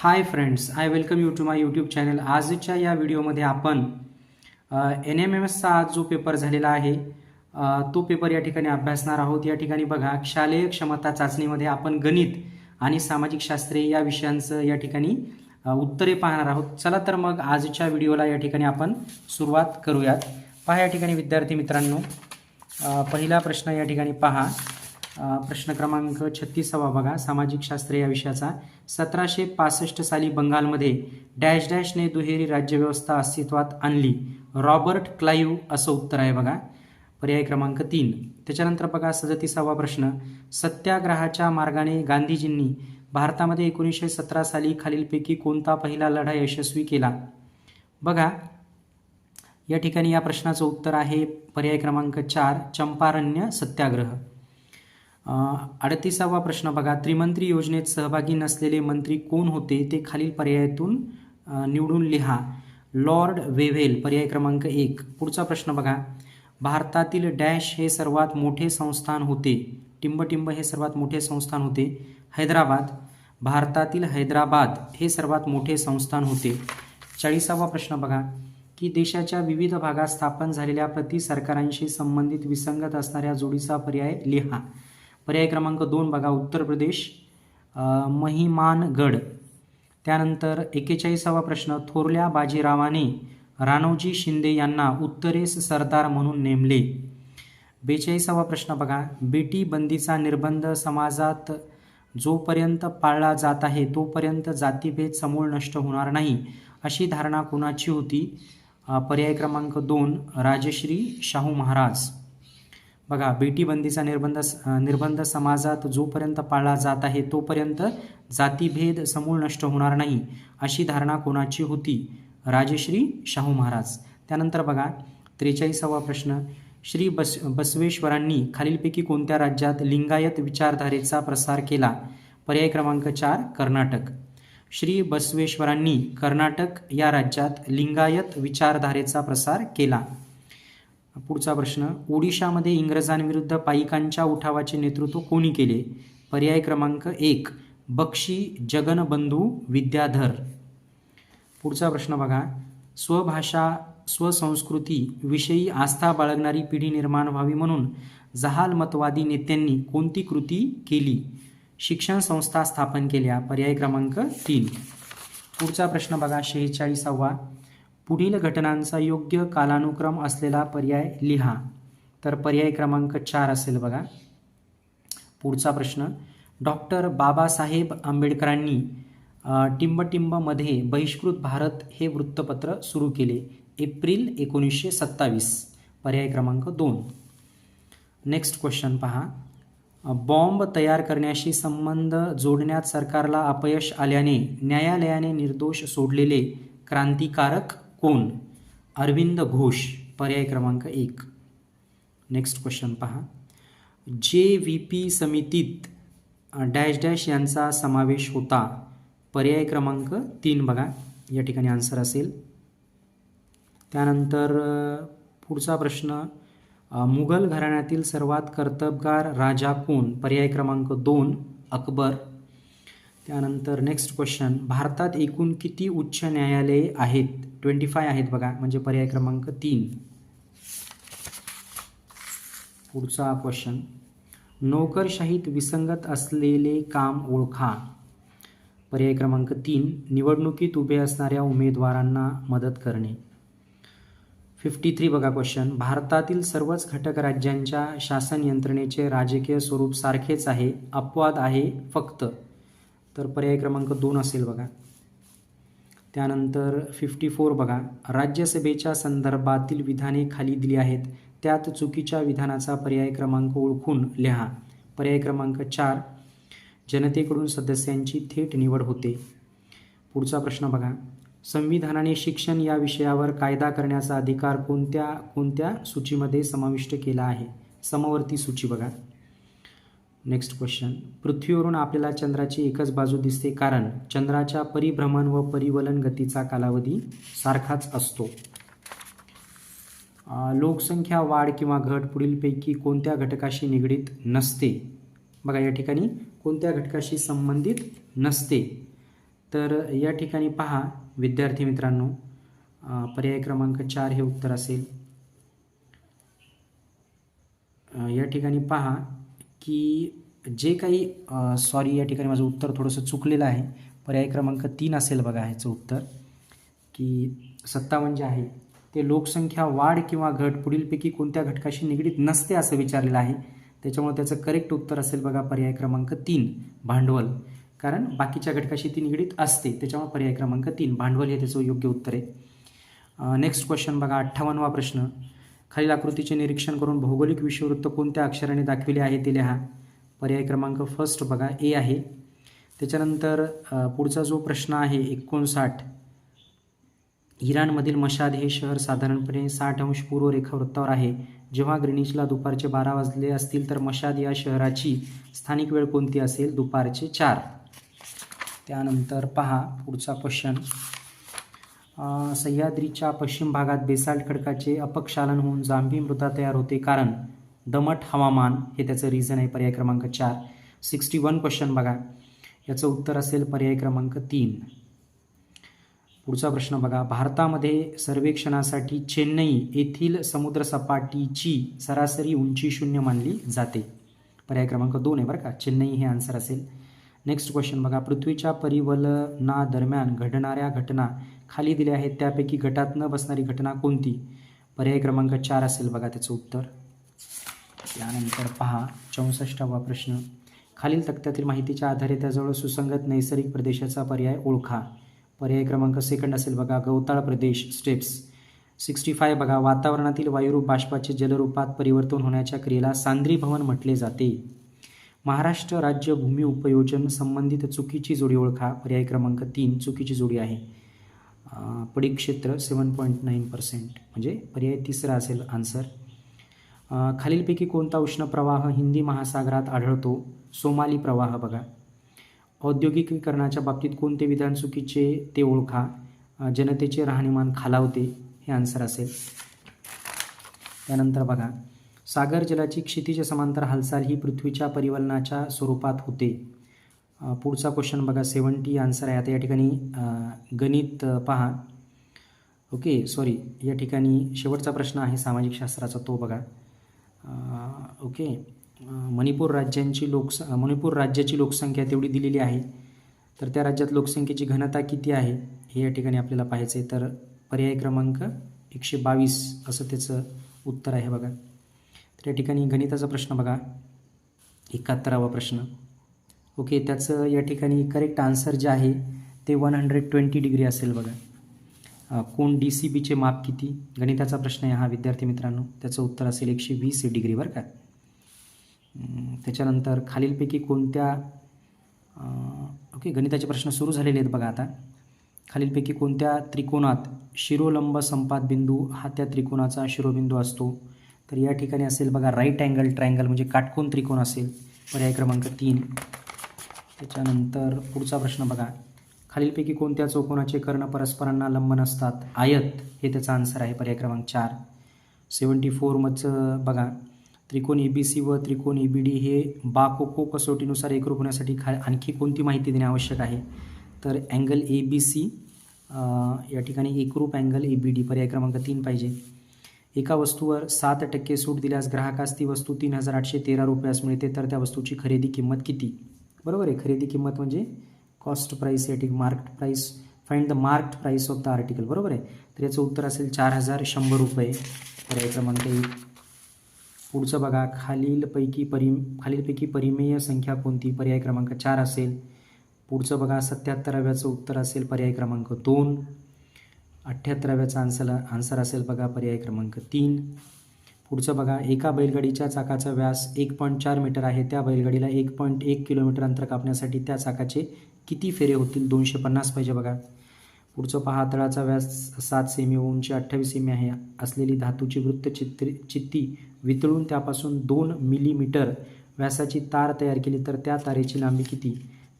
High friends, I welcome you to my YouTube channel. आजच्या या व्हिडिओमध्ये आपण NMMSचा आज जो पेपर झालेला आहे तो पेपर या ठिकाणी अभ्यासणार आहोत. या ठिकाणी बघा, शालेय क्षमता चाचणीमध्ये आपण गणित आणि सामाजिक शास्त्रे या विषयांचं या ठिकाणी उत्तरे पाहणार आहोत. चला तर मग आजच्या व्हिडिओला या ठिकाणी आपण सुरुवात करूयात. पहा या ठिकाणी विद्यार्थी मित्रांनो, पहिला प्रश्न या ठिकाणी पहा. प्रश्न क्रमांक 36 बघा, सामाजिक शास्त्र या विषयाचा. 1765 साली बंगालमध्ये डॅश डॅशने दुहेरी राज्यव्यवस्था अस्तित्वात आणली. रॉबर्ट क्लाईव्ह असं उत्तर आहे बघा, पर्याय क्रमांक 3. त्याच्यानंतर बघा 37 प्रश्न, सत्याग्रहाच्या मार्गाने गांधीजींनी भारतामध्ये 1917 साली खालीलपैकी कोणता पहिला लढा यशस्वी केला? बघा या ठिकाणी या प्रश्नाचं उत्तर आहे पर्याय क्रमांक 4, चंपारण्य सत्याग्रह. 38 प्रश्न बघा, त्रिमंत्री योजनेत सहभागी नसलेले मंत्री कोण होते ते खालील पर्यायातून निवडून लिहा. लॉर्ड वेव्हेल, पर्याय क्रमांक 1. पुढचा प्रश्न बघा, भारतातील डॅश हे सर्वात मोठे संस्थान होते. टिंबटिंब हे सर्वात मोठे संस्थान होते. हैदराबाद, भारतातील हैदराबाद हे सर्वात मोठे संस्थान होते. 40 प्रश्न बघा, की देशाच्या विविध भागात स्थापन झालेल्या प्रति सरकारांशी संबंधित विसंगत असणाऱ्या जोडीचा पर्याय लिहा. पर्याय क्रमांक 2 बघा, उत्तर प्रदेश, महिमानगड. त्यानंतर 41 प्रश्न, थोरल्या बाजीरावाने राणोजी शिंदे यांना उत्तरेस सरदार म्हणून नेमले. 42 प्रश्न बघा, बेटी बंदीचा निर्बंध समाजात जोपर्यंत पाळला जात आहे तोपर्यंत जातीभेद समूळ नष्ट होणार नाही अशी धारणा कोणाची होती? पर्याय क्रमांक 2, राजश्री शाहू महाराज. बघा, बेटी बंदीचा निर्बंध समाजात जोपर्यंत पाळला जात आहे तोपर्यंत जातीभेद समूळ नष्ट होणार नाही अशी धारणा कोणाची होती? राजश्री शाहू महाराज. त्यानंतर बघा 43 प्रश्न, श्री बसवेश्वरांनी खालीलपैकी कोणत्या राज्यात लिंगायत विचारधारेचा प्रसार केला? पर्याय क्रमांक 4, कर्नाटक. श्री बसवेश्वरांनी कर्नाटक या राज्यात लिंगायत विचारधारेचा प्रसार केला. पुढचा प्रश्न, ओडिशामध्ये इंग्रजांविरुद्ध पाईकांच्या उठावाचे नेतृत्व कोणी केले? पर्याय क्रमांक 1, बक्षी जगनबंधू विद्याधर. पुढचा प्रश्न बघा, स्वभाषा स्वसंस्कृती विषयी आस्था बाळगणारी पिढी निर्माण व्हावी म्हणून जहालमतवादी नेत्यांनी कोणती कृती केली? शिक्षण संस्था स्थापन केल्या. पर्याय क्रमांक 3. पुढचा प्रश्न बघा 46, पुढील घटनांचा योग्य कालानुक्रम असलेला पर्याय लिहा. तर पर्याय क्रमांक 4 असेल बघा. पुढचा प्रश्न, डॉक्टर बाबासाहेब आंबेडकरांनी टिंबटिंबमध्ये बहिष्कृत भारत हे वृत्तपत्र सुरू केले. एप्रिल 1927. पर्याय क्रमांक 2. नेक्स्ट क्वेश्चन पहा, बॉम्ब तयार करण्याशी संबंध जोडण्यात सरकारला अपयश आल्याने न्यायालयाने निर्दोष सोडलेले क्रांतिकारक कोण? अरविंद घोष. पर्याय क्रमांक 1. नेक्स्ट क्वेश्चन पहा, JVP समितीत डॅश डॅश यांचा समावेश होता. पर्याय क्रमांक 3 बघा, या ठिकाणी आन्सर असेल. त्यानंतर पुढचा प्रश्न, मुघल घराण्यातील सर्वात कर्तबगार राजा कोण? पर्याय क्रमांक 2, अकबर. त्यानंतर नेक्स्ट क्वेश्चन, भारतात एकूण किती उच्च न्यायालये आहेत? 25 आहेत बघा, म्हणजे पर्याय क्रमांक 3. पुढचा क्वेश्चन, नोकरशाहीत विसंगत असलेले काम ओळखा. पर्याय क्रमांक 3, निवडणुकीत उभे असणाऱ्या उमेदवारांना मदत करणे. 53 बघा क्वेश्चन, भारतातील सर्वच घटक राज्यांच्या शासन यंत्रणेचे राजकीय स्वरूप सारखेच आहे, अपवाद आहे फक्त. तर पर्याय क्रमांक 2 असेल बघा. त्यानंतर 54 बघा, राज्यसभेच्या संदर्भातील विधाने खाली दिली आहेत, त्यात चुकीच्या विधानाचा पर्याय क्रमांक ओळखून लिहा. पर्याय क्रमांक 4, जनतेकडून सदस्यांची थेट निवड होते. पुढचा प्रश्न बघा, संविधानाने शिक्षण या विषयावर कायदा करण्याचा अधिकार कोणत्या सूचीमध्ये समाविष्ट केला आहे? समवर्ती सूची बघा. नेक्स्ट क्वेश्चन, पृथ्वीवरून आपल्याला चंद्राची एकच बाजू दिसते कारण चंद्राच्या परिभ्रमण व परिवलन गतीचा कालावधी सारखाच असतो. लोकसंख्या वाढ किंवा घट पुढीलपैकी कोणत्या घटकाशी निगडीत नसते? बघा या ठिकाणी कोणत्या घटकाशी संबंधित नसते? तर या ठिकाणी पहा विद्यार्थी मित्रांनो, पर्याय क्रमांक 4 हे उत्तर असेल. या ठिकाणी पहा की जे काही सॉरी या ठिकाणी माझं उत्तर थोडंसं चुकलेलं आहे. पर्याय क्रमांक 3 असेल बघा ह्याचं उत्तर, की 57 जे आहे ते लोकसंख्या वाढ किंवा घट पुढीलपैकी कोणत्या घटकाशी निगडीत नसते असं विचारलेलं आहे. त्याच्यामुळे त्याचं करेक्ट उत्तर असेल बघा पर्याय क्रमांक 3 भांडवल, कारण बाकीच्या घटकाशी ती निगडीत असते, त्याच्यामुळे पर्याय क्रमांक 3 भांडवल हे त्याचं योग्य उत्तर आहे. नेक्स्ट क्वेश्चन बघा 58वा प्रश्न. खालील आकृतीचे निरीक्षण करून भौगोलिक विषुववृत्त कोणत्या अक्षराने दाखविले आहे ते लिहा. पर्याय क्रमांक फर्स्ट बघा ए आहे. त्याच्यानंतर पुढचा जो प्रश्न आहे 59, इराणमधील मशाद हे शहर साधारणपणे 60 अंश पूर्व रेखावृत्तावर आहे. जेव्हा ग्रीनिचला दुपारचे 12 वाजले असतील तर मशाद या शहराची स्थानिक वेळ कोणती असेल? दुपारचे 4. त्यानंतर पहा पुढचा क्वेश्चन, सह्याद्रीच्या पश्चिम भागात बेसाल्ट खडकाचे अपक्षालन होऊन जांभी मृदा तयार होते कारण दमट हवामान हे त्याचं रिझन आहे. पर्याय क्रमांक 4. 61 क्वेश्चन बघा, याचं उत्तर असेल पर्याय क्रमांक 3. पुढचा प्रश्न बघा, भारतामध्ये सर्वेक्षणासाठी चेन्नई येथील समुद्रसपाटीची सरासरी उंची 0 मानली जाते. पर्याय क्रमांक 2 आहे बरं का, चेन्नई हे आन्सर असेल. नेक्स्ट क्वेश्चन बघा, पृथ्वीच्या परिवलनादरम्यान घडणाऱ्या घटना खाली दिल्या आहेत त्यापैकी गटात न बसणारी घटना कोणती? पर्याय क्रमांक 4 असेल बघा त्याचं उत्तर. त्यानंतर पहा 64वा प्रश्न, खालील तक्त्यातील माहितीच्या आधारे त्याजवळ सुसंगत नैसर्गिक प्रदेशाचा पर्याय ओळखा. पर्याय क्रमांक 2 असेल बघा गवताळ प्रदेश स्टेप्स. 65 बघा, वातावरणातील वायुरूप बाष्पाचे जलरूपात परिवर्तन होण्याच्या क्रियेला सांद्रीभवन म्हटले जाते. महाराष्ट्र राज्य भूमी उपयोजन संबंधित चुकीची जोडी ओळखा. पर्याय क्रमांक 3 चुकीची जोडी आहे. पडीक क्षेत्र 7.9%, म्हणजे पर्याय 3 असेल आन्सर. खालीलपैकी कोणता उष्ण प्रवाह हिंदी महासागरात आढळतो? सोमाली प्रवाह बघा. औद्योगिकीकरणाच्या बाबतीत कोणते विधान चुकीचे ते ओळखा. जनतेचे राहणीमान खालावते हे आन्सर असेल. त्यानंतर बघा, सागर जलाची क्षितिज समांतर हालचाल ही पृथ्वीच्या परिवलनाच्या स्वरूपात होते. पुढचा क्वेश्चन बघा 70 आन्सर आहे. आता या ठिकाणी गणित पहा. ओके सॉरी, या ठिकाणी शेवटचा प्रश्न आहे सामाजिक शास्त्राचा, तो बघा. ओके, मणिपूर राज्याची लोकसंख्या तेवढी दिलेली आहे, तर त्या राज्यात लोकसंख्येची घनता किती आहे हे या ठिकाणी आपल्याला पाहायचं आहे. तर पर्याय क्रमांक 122 असं त्याचं उत्तर आहे बघा. तर या ठिकाणी गणिताचा प्रश्न बघा 71वा प्रश्न. ओके, त्याचं या ठिकाणी करेक्ट आन्सर जे आहे ते 120 डिग्री असेल बघा. कोण DCBचे माप किती? गणिताचा प्रश्न आहे हा विद्यार्थी मित्रांनो. त्याचं उत्तर असेल 120 डिग्री बरं का. त्याच्यानंतर खालीलपैकी कोणत्या ओके गणिताचे प्रश्न सुरू झालेले आहेत बघा. आता खालीलपैकी कोणत्या त्रिकोणात शिरोलंब संपात बिंदू हा त्या त्रिकोणाचा शिरोबिंदू असतो? तर या ठिकाणी असेल बघा राईट अँगल ट्रायंगल, म्हणजे काटकोन त्रिकोण असेल. पर्याय क्रमांक 3. त्याच्यानंतर पुढचा प्रश्न बघा, खालीलपैकी कोणत्या चौकोनाचे कर्ण परस्परांना लंब नसतात? आयत हे त्याचा आन्सर आहे. पर्याय क्रमांक 4. 74 मचं बघा, त्रिकोण ABC व त्रिकोण EBD हे बाकोको कसोटीनुसार एकरूप होण्यासाठी आणखी कोणती माहिती देणे आवश्यक आहे? तर अँगल ABC या ठिकाणी एकरूप अँगल EBD. पर्याय क्रमांक 3 पाहिजे. एका वस्तूवर 7% सूट दिल्यास ग्राहकास ती वस्तू 3813 रुपयास मिळते, तर त्या वस्तूची खरेदी किंमत किती? बरोबर आहे, खरेदी किंमत म्हणजे कॉस्ट प्राईस, या ठिकाणी marked price. Find the marked price of the article. बरोबर आहे, तर याचं उत्तर असेल 4100 रुपये. पर्याय क्रमांक 1. पुढचं बघा, खालीलपैकी परिमेय संख्या कोणती? पर्याय क्रमांक 4 असेल. पुढचं बघा 77व्याचं उत्तर असेल पर्याय क्रमांक 2. 78व्याचा आन्सर असेल बघा पर्याय क्रमांक 3. पुढचं बघा, एका बैलगाडीच्या चाकाचा व्यास 1.4 मीटर आहे. त्या बैलगाडीला 1.1 किलोमीटर अंतर कापण्यासाठी त्या चाकाचे किती फेरे होतील? 250 पाहिजे बघा. पुढचं पहा, तळाचा व्यास 7 सेमी व उंची 28 सेमी आहे असलेली धातूची चित्ती वितळून त्यापासून 2 मिलीमीटर व्यासाची तार तयार केली तर त्या तारेची लांबी किती?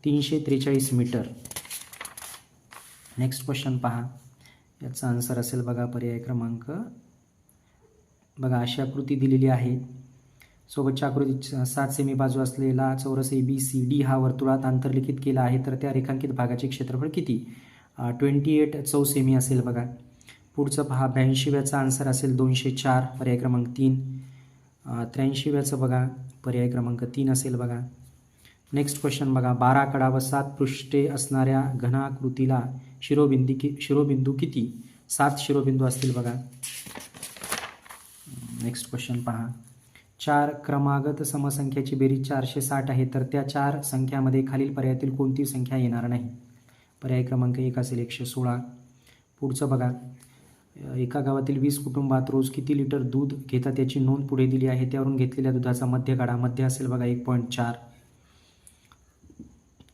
343 मीटर. नेक्स्ट क्वेश्चन पहा, याचा आन्सर असेल बघा पर्याय क्रमांक बघा, अशी आकृती दिलेली आहे. सोबतच्या आकृतीत 7 सेमी बाजू असलेला चौरस ABCD हा वर्तुळात आंतरलिखित केला आहे, तर त्या रेखांकित भागाचे क्षेत्रफळ किती? 28 चौसेमी असेल बघा. पुढचं पहा, 82व्याचा आन्सर असेल 204, पर्याय क्रमांक 3. 83व्याचं बघा, पर्याय क्रमांक 3 असेल बघा. नेक्स्ट क्वेश्चन बघा, 12 कडा व 7 पृष्ठे असणाऱ्या घनाकृतीला शिरोबिंदू किती? 7 शिरोबिंदू असतील बघा. नेक्स्ट क्वेश्चन पहा, 4 क्रमागत समसंख्याची बेरीज 460 आहे, तर त्या 4 संख्यामध्ये खालील पर्यायातील कोणती संख्या येणार नाही? पर्याय क्रमांक 1 असेल 116. पुढचं बघा, एका गावातील 20 कुटुंबात रोज किती लिटर दूध घेतात याची नोंद पुढे दिली आहे. त्यावरून घेतलेल्या दुधाचा मध्य काढा. मध्य असेल बघा 1.4.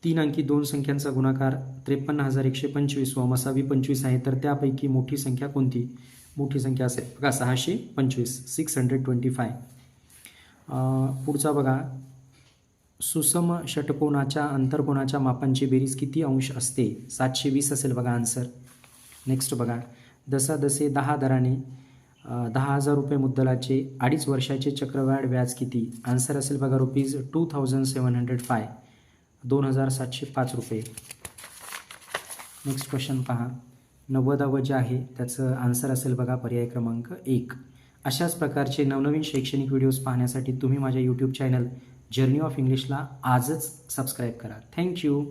3 अंकी 2 संख्यांचा गुणाकार 53,125 व मसावी 25 आहे, तर त्यापैकी मोठी संख्या कोणती? मोठी संख्या असेल बघा 625, 625. पुढचा बघा, सुसम षटकोनाच्या अंतरकोनाच्या मापांची बेरीज किती अंश असते? 720 असेल बघा आन्सर. नेक्स्ट बघा, दसादसे 10 दराने 10,000 रुपये मुद्दलाचे 2.5 वर्षाचे चक्रवाढ व्याज किती? आन्सर असेल बघा ₹2705, 2,705 रुपये. नेक्स्ट क्वेश्चन पहा, 90 जे आहे त्याचं आन्सर असेल बघा पर्याय क्रमांक 1. अशाच प्रकारचे नवनवीन शैक्षणिक व्हिडिओज पाहण्यासाठी तुम्ही माझ्या यूट्यूब चॅनल जर्नी ऑफ इंग्लिशला आजच सबस्क्राईब करा. थँक्यू.